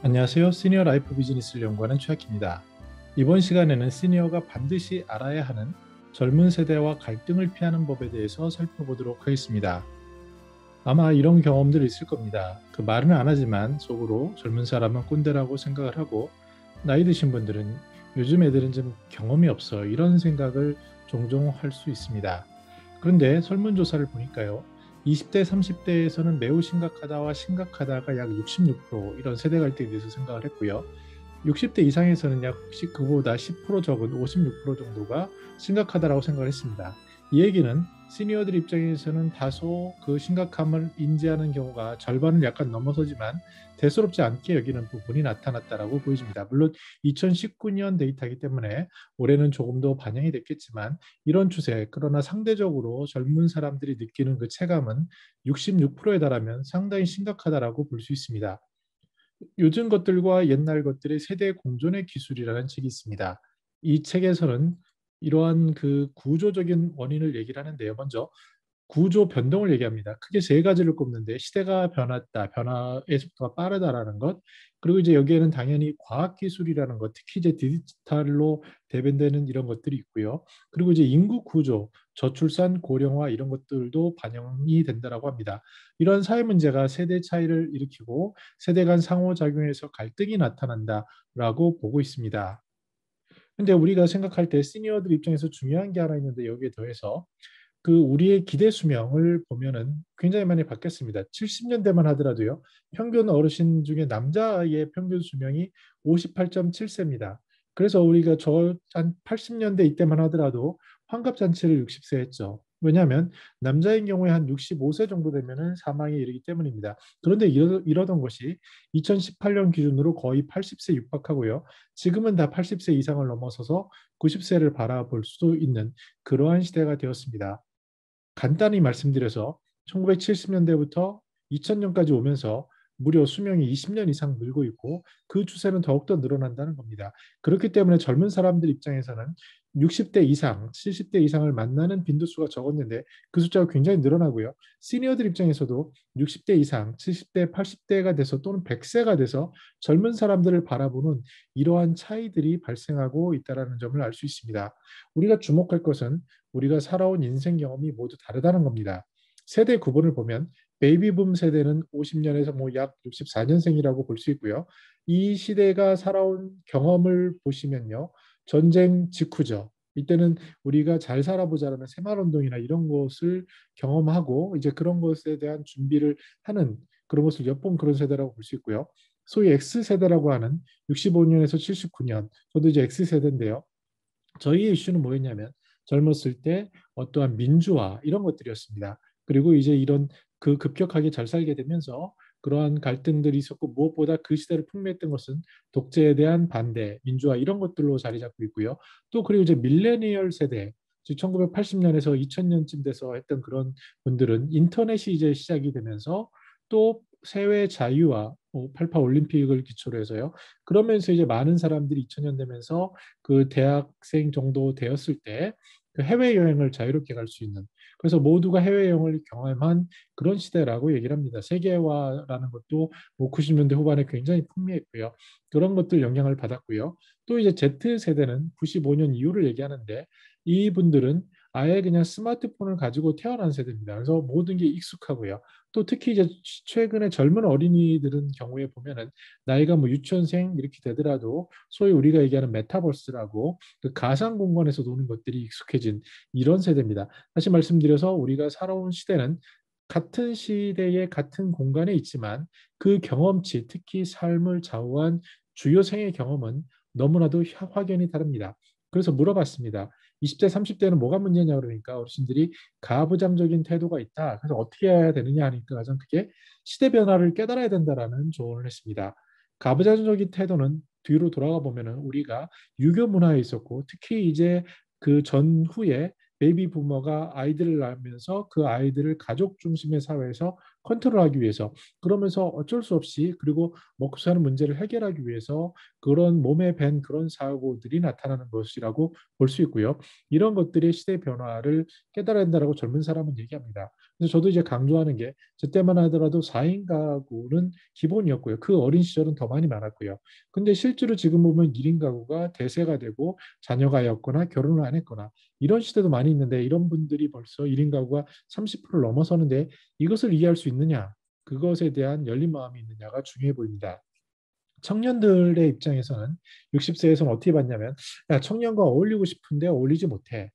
안녕하세요. 시니어 라이프 비즈니스를 연구하는 최학입니다. 이번 시간에는 시니어가 반드시 알아야 하는 젊은 세대와 갈등을 피하는 법에 대해서 살펴보도록 하겠습니다. 아마 이런 경험들 있을 겁니다. 그 말은 안 하지만 속으로 젊은 사람은 꼰대라고 생각을 하고 나이 드신 분들은 요즘 애들은 좀 경험이 없어 이런 생각을 종종 할 수 있습니다. 그런데 설문조사를 보니까요. 20대, 30대에서는 매우 심각하다와 심각하다가 약 66% 이런 세대 갈등에 대해서 생각을 했고요. 60대 이상에서는 약 그보다 10% 적은 56% 정도가 심각하다라고 생각을 했습니다. 이 얘기는 시니어들 입장에서는 다소 그 심각함을 인지하는 경우가 절반을 약간 넘어서지만 대수롭지 않게 여기는 부분이 나타났다라고 보여집니다. 물론 2019년 데이터이기 때문에 올해는 조금 더 반영이 됐겠지만 이런 추세, 그러나 상대적으로 젊은 사람들이 느끼는 그 체감은 66%에 달하면 상당히 심각하다라고 볼 수 있습니다. 요즘 것들과 옛날 것들의 세대 공존의 기술이라는 책이 있습니다. 이 책에서는 이러한 그 구조적인 원인을 얘기를 하는데요. 먼저 구조 변동을 얘기합니다. 크게 세 가지를 꼽는데 시대가 변했다, 변화의 속도가 빠르다라는 것, 그리고 이제 여기에는 당연히 과학기술이라는 것, 특히 이제 디지털로 대변되는 이런 것들이 있고요. 그리고 이제 인구 구조, 저출산, 고령화 이런 것들도 반영이 된다라고 합니다. 이런 사회 문제가 세대 차이를 일으키고 세대 간 상호작용에서 갈등이 나타난다라고 보고 있습니다. 근데 우리가 생각할 때 시니어들 입장에서 중요한 게 하나 있는데 여기에 더해서 그 우리의 기대 수명을 보면은 굉장히 많이 바뀌었습니다. 70년대만 하더라도요. 평균 어르신 중에 남자의 평균 수명이 58.7세입니다. 그래서 우리가 저 한 80년대 이때만 하더라도 환갑잔치를 60세 했죠. 왜냐하면 남자인 경우에 한 65세 정도 되면은 사망에 이르기 때문입니다. 그런데 이러던 것이 2018년 기준으로 거의 80세 육박하고요. 지금은 다 80세 이상을 넘어서서 90세를 바라볼 수도 있는 그러한 시대가 되었습니다. 간단히 말씀드려서 1970년대부터 2000년까지 오면서 무려 수명이 20년 이상 늘고 있고 그 추세는 더욱더 늘어난다는 겁니다. 그렇기 때문에 젊은 사람들 입장에서는 60대 이상, 70대 이상을 만나는 빈도수가 적었는데 그 숫자가 굉장히 늘어나고요. 시니어들 입장에서도 60대 이상, 70대, 80대가 돼서 또는 100세가 돼서 젊은 사람들을 바라보는 이러한 차이들이 발생하고 있다는 점을 알 수 있습니다. 우리가 주목할 것은 우리가 살아온 인생 경험이 모두 다르다는 겁니다. 세대 구분을 보면 베이비붐 세대는 50년에서 뭐 약 64년생이라고 볼 수 있고요. 이 시대가 살아온 경험을 보시면요. 전쟁 직후죠. 이때는 우리가 잘 살아보자라는 새마을운동이나 이런 것을 경험하고 이제 그런 것에 대한 준비를 하는 그런 것을 엿본 그런 세대라고 볼 수 있고요. 소위 X세대라고 하는 65년에서 79년, 저도 이제 X세대인데요. 저희의 이슈는 뭐였냐면 젊었을 때 어떠한 민주화 이런 것들이었습니다. 그리고 이제 이런 그 급격하게 잘 살게 되면서 그러한 갈등들이 있었고 무엇보다 그 시대를 풍미했던 것은 독재에 대한 반대, 민주화 이런 것들로 자리 잡고 있고요. 또 그리고 이제 밀레니얼 세대, 즉 1980년에서 2000년쯤 돼서 했던 그런 분들은 인터넷이 이제 시작이 되면서 또 세외 자유와 88 올림픽을 기초로 해서요. 그러면서 이제 많은 사람들이 2000년 되면서 그 대학생 정도 되었을 때 그 해외여행을 자유롭게 갈 수 있는 그래서 모두가 해외여행을 경험한 그런 시대라고 얘기를 합니다. 세계화라는 것도 뭐 90년대 후반에 굉장히 풍미했고요. 그런 것들 영향을 받았고요. 또 이제 Z세대는 95년 이후를 얘기하는데 이분들은 아예 그냥 스마트폰을 가지고 태어난 세대입니다. 그래서 모든 게 익숙하고요. 또 특히 이제 최근에 젊은 어린이들은 경우에 보면은 나이가 뭐 유치원생 이렇게 되더라도 소위 우리가 얘기하는 메타버스라고 그 가상 공간에서 노는 것들이 익숙해진 이런 세대입니다. 다시 말씀드려서 우리가 살아온 시대는 같은 시대에 같은 공간에 있지만 그 경험치, 특히 삶을 좌우한 주요 생애 경험은 너무나도 확연히 다릅니다. 그래서 물어봤습니다. 20대, 30대는 뭐가 문제냐 그러니까 어르신들이 가부장적인 태도가 있다. 그래서 어떻게 해야 되느냐 하니까 가장 크게 시대 변화를 깨달아야 된다라는 조언을 했습니다. 가부장적인 태도는 뒤로 돌아가 보면은 우리가 유교 문화에 있었고 특히 이제 그 전후에 베이비 부머가 아이들을 낳으면서 그 아이들을 가족 중심의 사회에서 컨트롤하기 위해서 그러면서 어쩔 수 없이 그리고 먹고 사는 문제를 해결하기 위해서 그런 몸에 밴 그런 사고들이 나타나는 것이라고 볼 수 있고요. 이런 것들이 시대 변화를 깨달아야 한다라고 젊은 사람은 얘기합니다. 그래서 저도 이제 강조하는 게 저 때만 하더라도 4인 가구는 기본이었고요. 그 어린 시절은 더 많이 많았고요. 근데 실제로 지금 보면 1인 가구가 대세가 되고 자녀가 였거나 결혼을 안 했거나 이런 시대도 많이 있는데 이런 분들이 벌써 1인 가구가 30%를 넘어서는데 이것을 이해할 수 있느냐? 그것에 대한 열린 마음이 있느냐가 중요해 보입니다. 청년들의 입장에서는 60세에서는 어떻게 봤냐면 야, 청년과 어울리고 싶은데 어울리지 못해.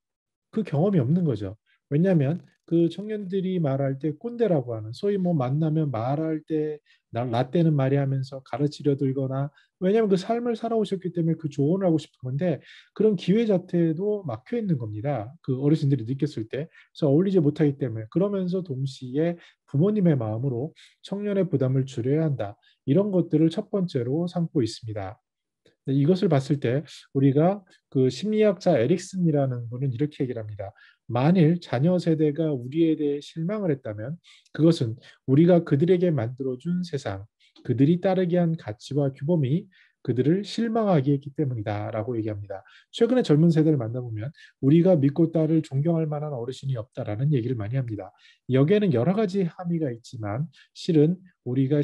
그 경험이 없는 거죠. 왜냐하면 그 청년들이 말할 때 꼰대라고 하는 소위 뭐 만나면 말할 때 라떼는 말이 하면서 가르치려 들거나 왜냐하면 그 삶을 살아오셨기 때문에 그 조언을 하고 싶은 건데 그런 기회 자체도 막혀 있는 겁니다. 그 어르신들이 느꼈을 때 그래서 어울리지 못하기 때문에 그러면서 동시에 부모님의 마음으로 청년의 부담을 줄여야 한다. 이런 것들을 첫 번째로 삼고 있습니다. 이것을 봤을 때 우리가 그 심리학자 에릭슨이라는 분은 이렇게 얘기를 합니다. 만일 자녀 세대가 우리에 대해 실망을 했다면 그것은 우리가 그들에게 만들어준 세상, 그들이 따르게 한 가치와 규범이 그들을 실망하게 했기 때문이다라고 얘기합니다. 최근에 젊은 세대를 만나보면 우리가 믿고 따를 존경할 만한 어르신이 없다라는 얘기를 많이 합니다. 여기에는 여러 가지 함의가 있지만 우리가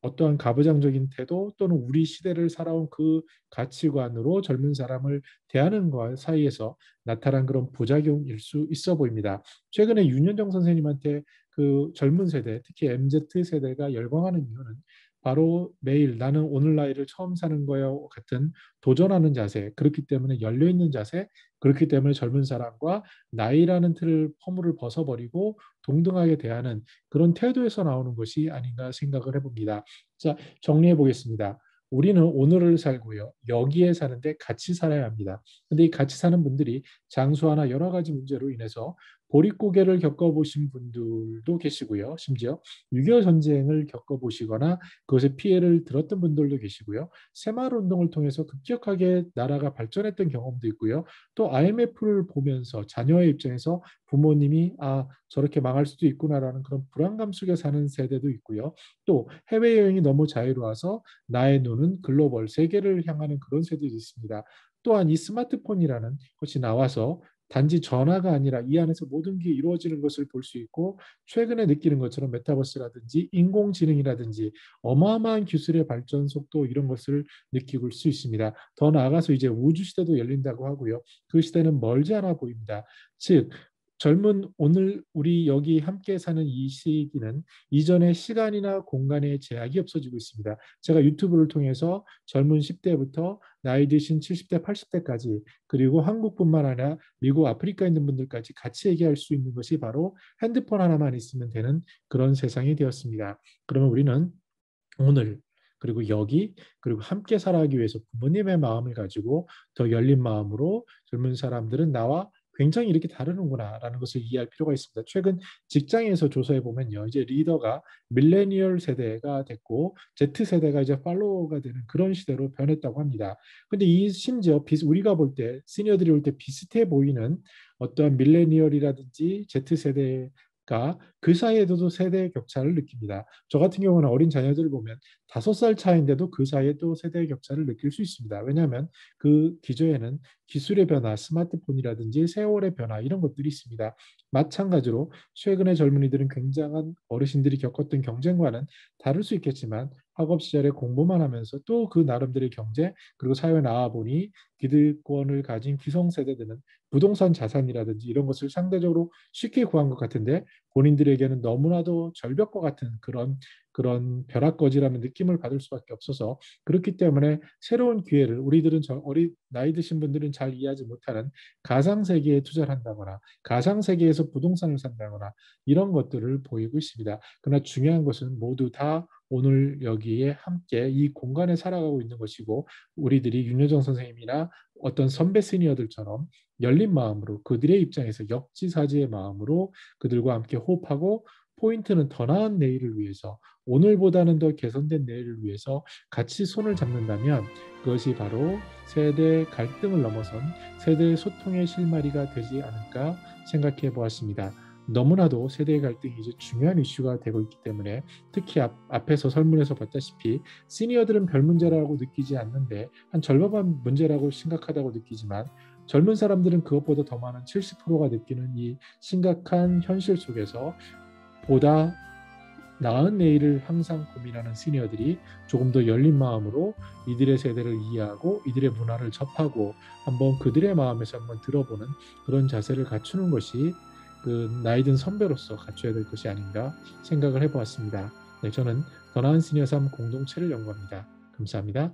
어떠한 가부장적인 태도 또는 우리 시대를 살아온 그 가치관으로 젊은 사람을 대하는 것 사이에서 나타난 그런 부작용일 수 있어 보입니다. 최근에 윤현정 선생님한테 그 젊은 세대, 특히 MZ 세대가 열광하는 이유는 바로 매일 나는 오늘 나이를 처음 사는 거요 같은 도전하는 자세, 그렇기 때문에 열려있는 자세, 그렇기 때문에 젊은 사람과 나이라는 허물을 벗어버리고 동등하게 대하는 그런 태도에서 나오는 것이 아닌가 생각을 해봅니다. 자, 정리해 보겠습니다. 우리는 오늘을 살고요. 여기에 사는데 같이 살아야 합니다. 근데 이 같이 사는 분들이 장수하나 여러 가지 문제로 인해서 보릿고개를 겪어보신 분들도 계시고요. 심지어 6.25 전쟁을 겪어보시거나 그것에 피해를 들었던 분들도 계시고요. 새마을운동을 통해서 급격하게 나라가 발전했던 경험도 있고요. 또 IMF를 보면서 자녀의 입장에서 부모님이 저렇게 망할 수도 있구나라는 그런 불안감 속에 사는 세대도 있고요. 또 해외여행이 너무 자유로워서 나의 눈은 글로벌 세계를 향하는 그런 세대도 있습니다. 또한 이 스마트폰이라는 것이 나와서 단지 전화가 아니라 이 안에서 모든 게 이루어지는 것을 볼 수 있고 최근에 느끼는 것처럼 메타버스라든지 인공지능이라든지 어마어마한 기술의 발전 속도 이런 것을 느끼고 수 있습니다. 더 나아가서 이제 우주 시대도 열린다고 하고요. 그 시대는 멀지 않아 보입니다. 즉 젊은 오늘 우리 여기 함께 사는 이 시기는 이전의 시간이나 공간의 제약이 없어지고 있습니다. 제가 유튜브를 통해서 젊은 10대부터 나이 드신 70대, 80대까지 그리고 한국뿐만 아니라 미국, 아프리카에 있는 분들까지 같이 얘기할 수 있는 것이 바로 핸드폰 하나만 있으면 되는 그런 세상이 되었습니다. 그러면 우리는 오늘 그리고 여기 그리고 함께 살아가기 위해서 부모님의 마음을 가지고 더 열린 마음으로 젊은 사람들은 나와 굉장히 이렇게 다르는구나라는 것을 이해할 필요가 있습니다. 최근 직장에서 조사해 보면요, 이제 리더가 밀레니얼 세대가 됐고 Z 세대가 이제 팔로워가 되는 그런 시대로 변했다고 합니다. 근데 이 심지어 우리가 볼 때 시니어들이 올 때 비슷해 보이는 어떠한 밀레니얼이라든지 Z세대가 그 사이에도 세대 격차를 느낍니다. 저 같은 경우는 어린 자녀들을 보면 5살 차인데도 그 사이에 또 세대의 격차를 느낄 수 있습니다. 왜냐하면 그 기저에는 기술의 변화, 스마트폰이라든지 세월의 변화 이런 것들이 있습니다. 마찬가지로 최근의 젊은이들은 굉장한 어르신들이 겪었던 경쟁과는 다를 수 있겠지만 학업 시절에 공부만 하면서 또 그 나름대로의 경제 그리고 사회에 나와 보니 기득권을 가진 기성세대들은 부동산 자산이라든지 이런 것을 상대적으로 쉽게 구한 것 같은데 본인들에게는 너무나도 절벽과 같은 그런 벼락거지라는 느낌을 받을 수밖에 없어서 그렇기 때문에 새로운 기회를 우리들은 어린 나이 드신 분들은 잘 이해하지 못하는 가상 세계에 투자를 한다거나 가상 세계에서 부동산을 산다거나 이런 것들을 보이고 있습니다. 그러나 중요한 것은 모두 다 오늘 여기에 함께 이 공간에 살아가고 있는 것이고 우리들이 윤여정 선생님이나 어떤 선배 시니어들처럼 열린 마음으로 그들의 입장에서 역지사지의 마음으로 그들과 함께 호흡하고 포인트는 더 나은 내일을 위해서 오늘보다는 더 개선된 내일을 위해서 같이 손을 잡는다면 그것이 바로 세대 갈등을 넘어선 세대 소통의 실마리가 되지 않을까 생각해 보았습니다. 너무나도 세대 갈등이 이제 중요한 이슈가 되고 있기 때문에 특히 앞에서 설문에서 봤다시피 시니어들은 별 문제라고 느끼지 않는데 한 절반만 문제라고 심각하다고 느끼지만 젊은 사람들은 그것보다 더 많은 70%가 느끼는 이 심각한 현실 속에서 보다 나은 내일을 항상 고민하는 시니어들이 조금 더 열린 마음으로 이들의 세대를 이해하고 이들의 문화를 접하고 한번 그들의 마음에서 한번 들어보는 그런 자세를 갖추는 것이 그 나이든 선배로서 갖춰야 될 것이 아닌가 생각을 해보았습니다. 네, 저는 더 나은 시니어 삶 공동체를 연구합니다. 감사합니다.